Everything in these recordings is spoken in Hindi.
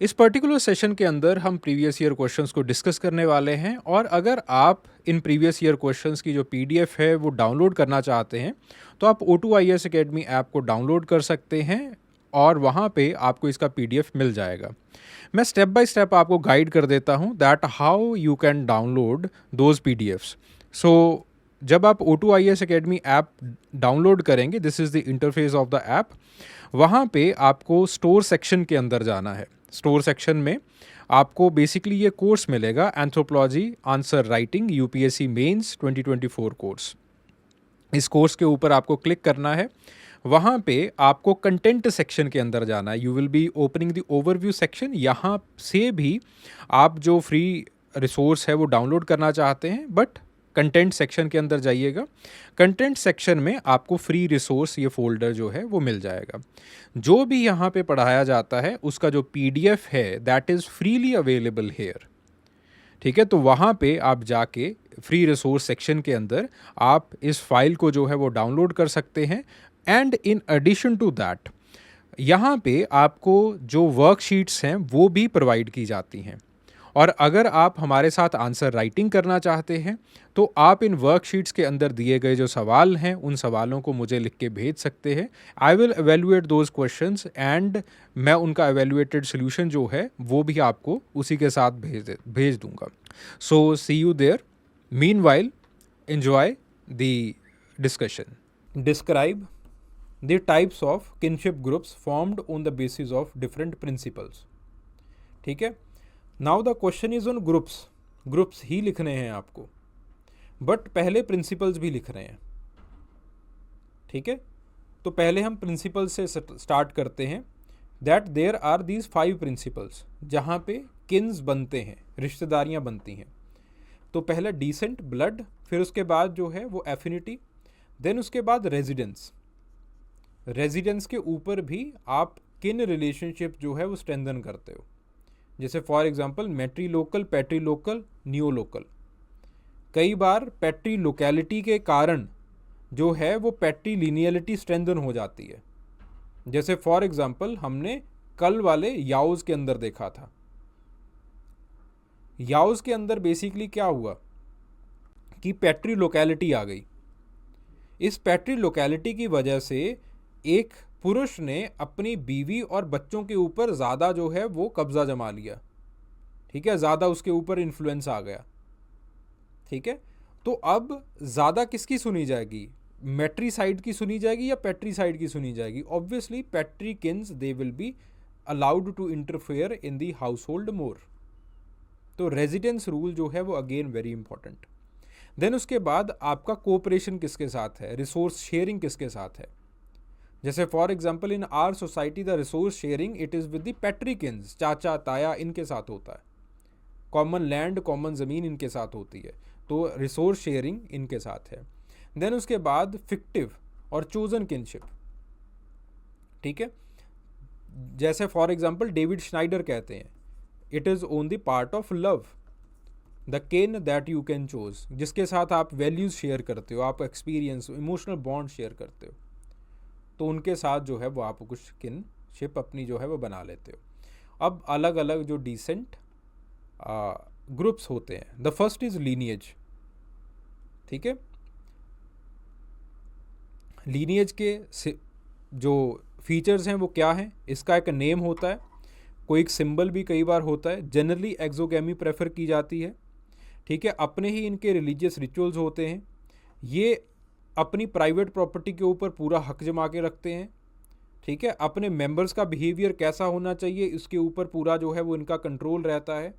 इस पर्टिकुलर सेशन के अंदर हम प्रीवियस ईयर क्वेश्चंस को डिस्कस करने वाले हैं, और अगर आप इन प्रीवियस ईयर क्वेश्चंस की जो पीडीएफ है वो डाउनलोड करना चाहते हैं तो आप O2IAS Academy ऐप को डाउनलोड कर सकते हैं और वहाँ पे आपको इसका पीडीएफ मिल जाएगा। मैं स्टेप बाय स्टेप आपको गाइड कर देता हूँ that how you can download those PDFs. So जब आप O2IAS Academy ऐप डाउनलोड करेंगे, this is the interface of the app. वहाँ पे आपको स्टोर सेक्शन के अंदर जाना है। स्टोर सेक्शन में आपको बेसिकली ये कोर्स मिलेगा, anthropology answer writing UPSC mains 2024 course. इस कोर्स के ऊपर आपको क्लिक करना है। वहाँ पे आपको कंटेंट सेक्शन के अंदर जाना है। You will be opening the overview section. यहाँ से भी आप जो फ्री रिसोर्स है वो डाउनलोड करना चाहते हैं, बट कंटेंट सेक्शन के अंदर जाइएगा। कंटेंट सेक्शन में आपको फ्री रिसोर्स ये फोल्डर जो है वो मिल जाएगा। जो भी यहाँ पे पढ़ाया जाता है उसका जो पीडीएफ है that is freely available hair. ठीक है, तो वहाँ पे आप जाके फ्री रिसोर्स सेक्शन के अंदर आप इस फाइल को जो है वो डाउनलोड कर सकते हैं। And in addition to that यहाँ पे आपको जो वर्कशीट्स हैं वो भी प्रोवाइड की जाती हैं। और अगर आप हमारे साथ आंसर राइटिंग करना चाहते हैं तो आप इन वर्कशीट्स के अंदर दिए गए जो सवाल हैं उन सवालों को मुझे लिख के भेज सकते हैं। I will evaluate those questions and मैं उनका एवेल्युएटेड सोल्यूशन जो है वो भी आपको उसी के साथ भेज दूंगा। So see you there. Meanwhile enjoy the discussion. Describe the types of kinship groups formed on the basis of different principles. ठीक है, now the question is on groups. Groups ही लिखने हैं आपको, बट पहले प्रिंसिपल्स भी लिख रहे हैं। ठीक है, तो पहले हम प्रिंसिपल से स्टार्ट करते हैं। That there are these 5 principles जहाँ पे किन्स बनते हैं, रिश्तेदारियाँ बनती हैं। तो पहले डिसेंट ब्लड, फिर उसके बाद जो है वो एफिनिटी, देन उसके बाद रेजिडेंस। रेजिडेंस के ऊपर भी आप किन रिलेशनशिप जो है वो स्ट्रेंथन करते हो। जैसे for example matrilocal, patrilocal, neolocal. कई बार पैट्री लोकेलिटी के कारण जो है वो पैट्री लिनियलिटी स्ट्रेंथन हो जाती है। जैसे फॉर एग्जांपल हमने कल वाले याओज के अंदर देखा था। याओज के अंदर बेसिकली क्या हुआ कि पैट्री लोकेलिटी आ गई। इस पैट्री लोकेलिटी की वजह से एक पुरुष ने अपनी बीवी और बच्चों के ऊपर ज़्यादा जो है वो कब्जा जमा लिया। ठीक है, ज़्यादा उसके ऊपर इन्फ्लुएंस आ गया। ठीक है, तो अब ज़्यादा किसकी सुनी जाएगी, मैट्री साइड की सुनी जाएगी या पैट्री साइड की सुनी जाएगी? Obviously patri kins they will be allowed to interfere in the household more. तो रेजिडेंस रूल जो है वो अगेन वेरी इंपॉर्टेंट। देन उसके बाद आपका कोऑपरेशन किसके साथ है, रिसोर्स शेयरिंग किसके साथ है। जैसे for example in our society the resource sharing it is with the patrikins, चाचा ताया इनके साथ होता है। कॉमन लैंड, कॉमन ज़मीन इनके साथ होती है, तो रिसोर्स शेयरिंग इनके साथ है। देन उसके बाद फिक्टिव और चोजन किनशिप। ठीक है, जैसे फॉर एग्जाम्पल डेविड श्नाइडर कहते हैं it is own the part of love the किन दैट यू कैन चोज, जिसके साथ आप वैल्यूज़ शेयर करते हो, आप एक्सपीरियंस, इमोशनल बॉन्ड शेयर करते हो, तो उनके साथ जो है वो आप कुछ किनशिप अपनी जो है वो बना लेते हो। अब अलग अलग जो डिसेंट ग्रुप्स होते हैं। The first is lineage. ठीक है, लीनिएज के जो फीचर्स हैं वो क्या हैं? इसका एक नेम होता है, कोई एक सिंबल भी कई बार होता है। जनरली एक्सोगैमी प्रेफर की जाती है। ठीक है, अपने ही इनके रिलीजियस रिचुअल्स होते हैं। ये अपनी प्राइवेट प्रॉपर्टी के ऊपर पूरा हक जमा के रखते हैं। ठीक है, अपने मेंबर्स का बिहेवियर कैसा होना चाहिए इसके ऊपर पूरा जो है वो इनका कंट्रोल रहता है।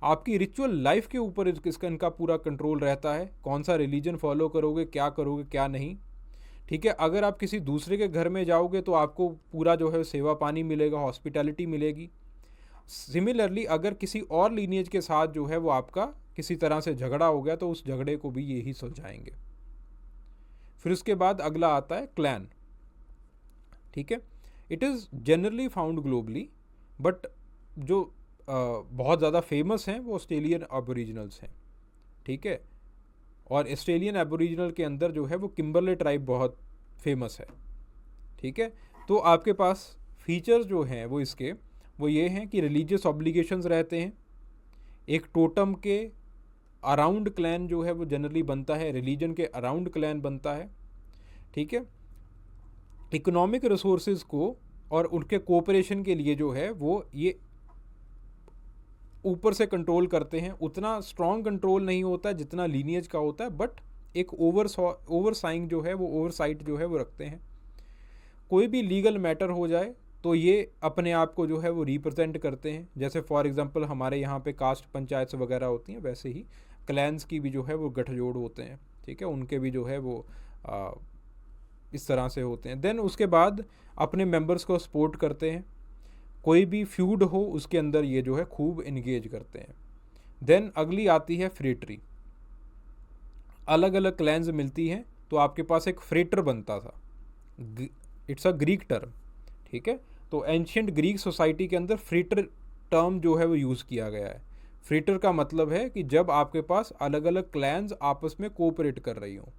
आपकी रिचुअल लाइफ के ऊपर इसका इनका पूरा कंट्रोल रहता है, कौन सा रिलीजन फॉलो करोगे, क्या नहीं। ठीक है, अगर आप किसी दूसरे के घर में जाओगे तो आपको पूरा जो है सेवा पानी मिलेगा, हॉस्पिटैलिटी मिलेगी। सिमिलरली अगर किसी और लीनिएज के साथ जो है वो आपका किसी तरह से झगड़ा हो गया तो उस झगड़े को भी यही सुलझाएंगे। फिर उसके बाद अगला आता है क्लैन। ठीक है, it is generally found globally, but जो बहुत ज़्यादा फेमस हैं वो ऑस्ट्रेलियन एबोरिजिनल्स हैं। ठीक है, और ऑस्ट्रेलियन एबोरिजिनल के अंदर जो है वो किम्बरले ट्राइब बहुत फेमस है। ठीक है, तो आपके पास फीचर्स जो हैं वो इसके वो ये हैं कि रिलीजियस ऑब्लिगेशंस रहते हैं, एक टोटम के अराउंड क्लैन जो है वो जनरली बनता है, रिलीजन के अराउंड क्लैन बनता है, ठीक है। इकोनॉमिक रिसोर्सेज को और उनके कोऑपरेशन के लिए जो है वो ये ऊपर से कंट्रोल करते हैं। उतना स्ट्रॉन्ग कंट्रोल नहीं होता जितना लीनियज का होता है, बट एक ओवरसाइंग जो है वो ओवरसाइट जो है वो रखते हैं। कोई भी लीगल मैटर हो जाए तो ये अपने आप को जो है वो रिप्रेजेंट करते हैं। जैसे फॉर एग्जांपल हमारे यहाँ पे कास्ट पंचायत वगैरह होती हैं, वैसे ही क्लैंस की भी जो है वो गठजोड़ होते हैं, ठीक है, उनके भी जो है वो इस तरह से होते हैं। देन उसके बाद अपने मेंबर्स को सपोर्ट करते हैं, कोई भी फ्यूड हो उसके अंदर ये जो है खूब इंगेज करते हैं। देन अगली आती है फ्रेटरी। अलग अलग क्लैंस मिलती हैं तो आपके पास एक फ्रेटर बनता था, इट्स अ ग्रीक टर्म, ठीक है। तो एंशियंट ग्रीक सोसाइटी के अंदर फ्रेटर टर्म जो है वो यूज़ किया गया है। फ्रेटर का मतलब है कि जब आपके पास अलग अलग क्लैंस आपस में कोऑपरेट कर रही हों,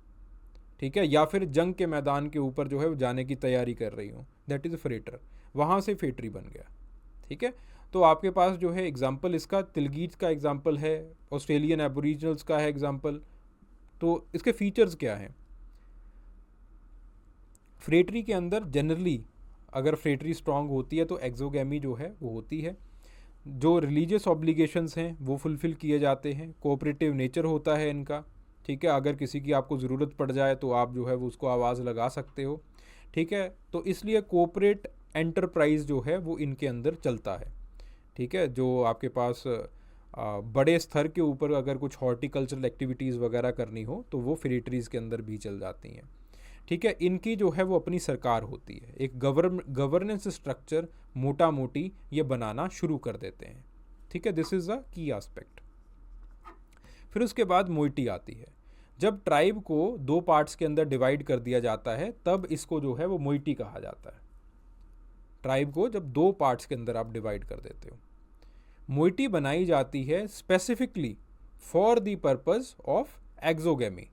ठीक है, या फिर जंग के मैदान के ऊपर जो है वो जाने की तैयारी कर रही हों, दैट इज़ फ्रेटर। वहाँ से फेटरी बन गया, ठीक है। तो आपके पास जो है एग्जाम्पल इसका तिलगीत का एग्जाम्पल है, ऑस्ट्रेलियन एबोरिजिनल्स का है एग्जाम्पल। तो इसके फीचर्स क्या हैं? फ्रेटरी के अंदर जनरली अगर फ्रेटरी स्ट्रांग होती है तो एक्सोगैमी जो है वो होती है, जो रिलीजियस ऑब्लिगेशंस हैं वो फुलफ़िल किए जाते हैं, कोऑपरेटिव नेचर होता है इनका, ठीक है। अगर किसी की आपको ज़रूरत पड़ जाए तो आप जो है वो उसको आवाज़ लगा सकते हो, ठीक है। तो इसलिए कोऑपरेट एंटरप्राइज जो है वो इनके अंदर चलता है, ठीक है। जो आपके पास बड़े स्तर के ऊपर अगर कुछ हॉर्टिकल्चरल एक्टिविटीज़ वगैरह करनी हो तो वो फ्रेटरीज़ के अंदर भी चल जाती हैं, ठीक है। इनकी जो है वो अपनी सरकार होती है, एक गवर्नेंस स्ट्रक्चर मोटा मोटी ये बनाना शुरू कर देते हैं, ठीक है। दिस इज़ अ की एस्पेक्ट। फिर उसके बाद मोइटी आती है। जब ट्राइब को दो पार्ट्स के अंदर डिवाइड कर दिया जाता है तब इसको जो है वो मोइटी कहा जाता है। ट्राइब को जब दो पार्ट्स के अंदर आप डिवाइड कर देते हो, मोइटी बनाई जाती है specifically for the purpose of exogamy,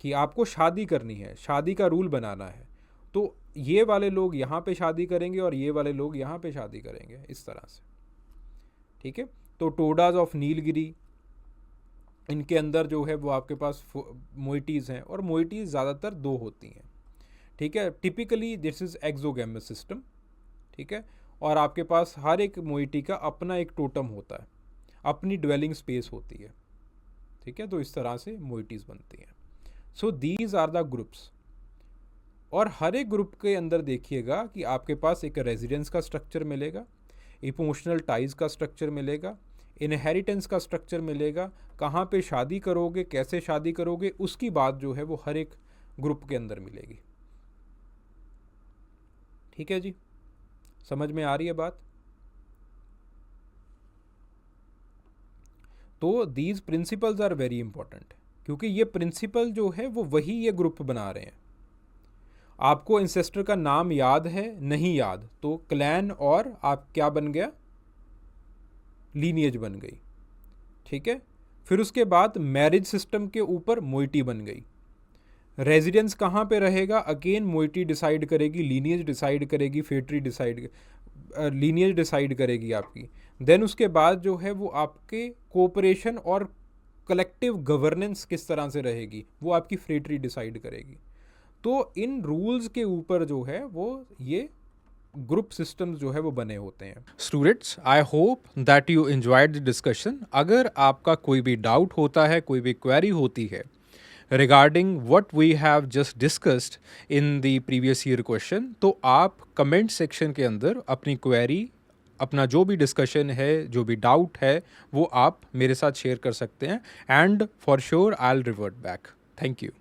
कि आपको शादी करनी है, शादी का रूल बनाना है, तो ये वाले लोग यहाँ पे शादी करेंगे और ये वाले लोग यहाँ पे शादी करेंगे, इस तरह से, ठीक है। तो टोडाज ऑफ नीलगिरी, इनके अंदर जो है वो आपके पास मोइटीज़ हैं, और मोइटीज़ ज़्यादातर दो होती हैं, ठीक है। टिपिकली दिस इज़ एक्सोगैमस सिस्टम, ठीक है। और आपके पास हर एक मोइटी का अपना एक टोटम होता है, अपनी ड्वेलिंग स्पेस होती है, ठीक है। तो इस तरह से मोइटीज़ बनती हैं। So these are the groups. और हर एक ग्रुप के अंदर देखिएगा कि आपके पास एक रेजिडेंस का स्ट्रक्चर मिलेगा, इमोशनल टाइज का स्ट्रक्चर मिलेगा, इनहेरिटेंस का स्ट्रक्चर मिलेगा, कहाँ पे शादी करोगे, कैसे शादी करोगे, उसकी बात जो है वो हर एक ग्रुप के अंदर मिलेगी, ठीक है जी। समझ में आ रही है बात? तो these principles are very important, क्योंकि ये प्रिंसिपल जो है वो वही ये ग्रुप बना रहे हैं। आपको इंसेस्टर का नाम याद है, नहीं याद, तो क्लैन और आप क्या बन गया, लीनियज बन गई, ठीक है। फिर उसके बाद मैरिज सिस्टम के ऊपर मोइटी बन गई। रेजिडेंस कहाँ पे रहेगा, अगेन मोइटी डिसाइड करेगी, लीनियज डिसाइड करेगी, फेटरी डिसाइड, लीनियज डिसाइड करेगी आपकी। देन उसके बाद जो है वो आपके कोऑपरेशन और कलेक्टिव गवर्नेंस किस तरह से रहेगी वो आपकी फ्रेटरी डिसाइड करेगी। तो इन रूल्स के ऊपर जो है वो ये ग्रुप सिस्टम्स जो है वो बने होते हैं। Students, I hope that you enjoyed the discussion. अगर आपका कोई भी डाउट होता है, कोई भी क्वेरी होती है regarding what we have just discussed in the previous year question, तो आप कमेंट सेक्शन के अंदर अपनी क्वेरी, अपना जो भी डिस्कशन है, जो भी डाउट है, वो आप मेरे साथ शेयर कर सकते हैं, and for sure I will revert back. Thank you.